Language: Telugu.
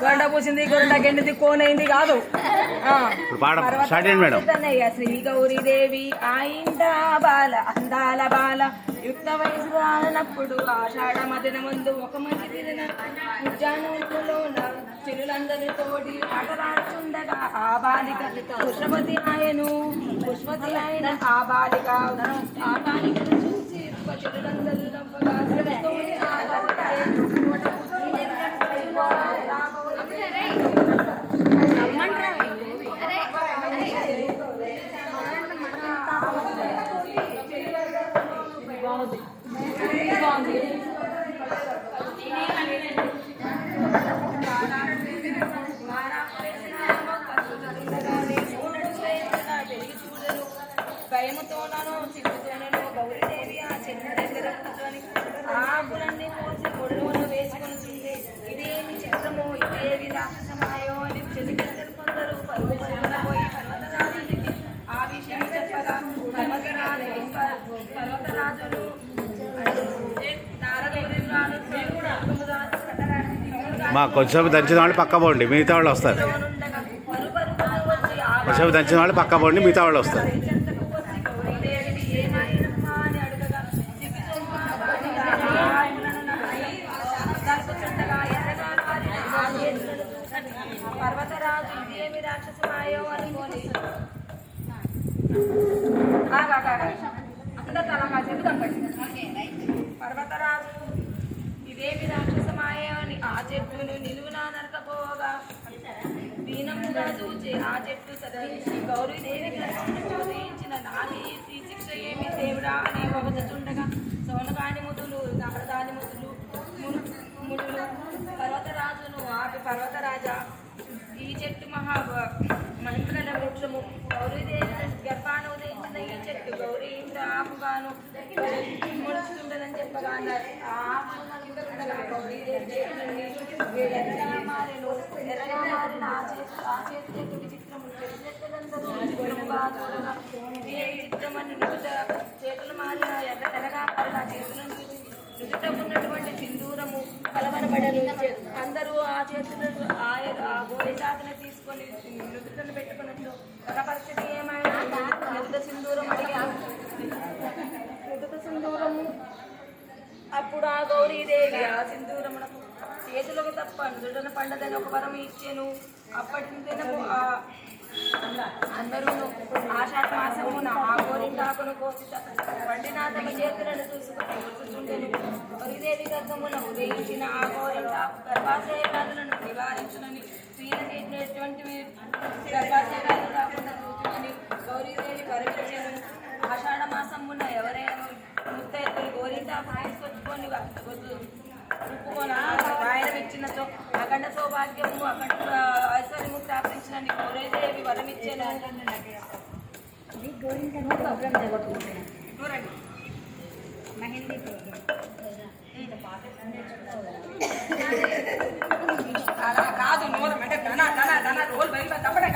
గొండ పూసింది గొండ గెండిది కోనైంది కాదు. శ్రీ గౌరీదేవి ఆయింట బాల అందాల బాల యుక్త వయసు రానప్పుడు ఆషాఢ మదిన ముందు ఒక మంచి తిరిగిన ఉద్యానవనంలోన చెరులందరి తోడి ఆటలాడుచుండగా ఆ బాలిక పుష్పవతి ఆయను పుష్పవతి ఆయన ఆ బాలికను చూసి చెరులందరూ నవ్వగా భయముతోనను సిగ్గుతోనను గౌరీదేవి ఆ చెట్టు దగ్గర కూర్చొని ఆకులన్నీ పోసి గొడవను వేసుకొని చూసి ఇదేమి చిత్రమో ఇదేవి రాక్షసమాయో అని చెలికెత్తలు కొందరు పర్వతపోయి పర్వతరాజునికి ఆ విషయం చెప్పగా పర్వతరాజులు మా కొంచెం దంచిన వాళ్ళు పక్క పోండి, మిగతా వాళ్ళు వస్తారు. కొంచెం దంచిన వాళ్ళు పక్క పోండి, మిగతా వాళ్ళు వస్తారు. పర్వతరాజు ఇదేమి రాక్షసమాయో అనుకోని పర్వతరాజు ఇదేమి రాక్షసమాయో అని ఆ చెట్టును నిలువునా నరకపోగా దీనముగా చూచి ఆ చెట్టు సరించి గౌరీదేవికి చూసించిన నాది ఈ శిక్ష ఏమి దేవుడా అని ఒకచుండగా సోనగాని ముదులు నారదాని ముదులు ముడులు పర్వతరాజును ఆపి పర్వతరాజా ఈ చెట్టు మంత్రల వృక్షము గౌరీదేవి గర్భాన ఉదయించిన ఈ చెట్టు గౌరీ ఇంద్ర ఆకుగాను ముడుస్తుండదని చెప్పగా అన్నారు. ఆ ఆకు నలుగుతుండగా గౌరీదేవి ఎర్రగా మారెను. ఎర్రగా మారిన ఆ చేతి చెట్టుకి చిత్రము చెట్టులందరూ చిత్రమని చేతులు మారిన ఎర్రగా మారిన చేతులను చూసి నుదుట ఉన్నటువంటి సింధూరము కలవరపడను. అందరూ ఆ చేతులను ఆ గోరిచాకును తీసుకొని నుదుటను పెట్టుకున్నట్లు ఒక పరిస్థితి ఏమైనా నుదుట సింధూరం అడిగాను. నుదుట సింధూరము అప్పుడు ఆ గౌరీదేవి ఆ సింధూరమునకు చేతులకు తప్ప నుదుటను పండదని ఒక వరం ఇచ్చాను. అప్పటి దినము అందరూ ఆషాఢ మాసమున ఆ గోరింటాకును కోసి పండిన తమ చేతులను చూసుకుని కూర్చుండెను. గౌరీదేవి గర్భమున ఉదయించిన ఆ గోరింటాకు గర్భాశయ వ్యాధులను నివారించునని స్త్రీలకి గర్భాశయ వ్యాధులు రాకుండా చూచునని గౌరీదేవి వరమించెను. ఆషాఢ మాసమున ఎవరైనా ముత్తైదులు గోరింటాకు తీసుకొచ్చుకొని ఉప్పుకొని వాయనం ఇచ్చినతో అఖండ సౌభాగ్యము అఖండ ఐశ్వర్యము ప్రాప్తించినని గౌరీదేవి వరమిచ్చేను. కాదు నోరం అంటే ధన ధన ధన రోల్ బయట తప్పడే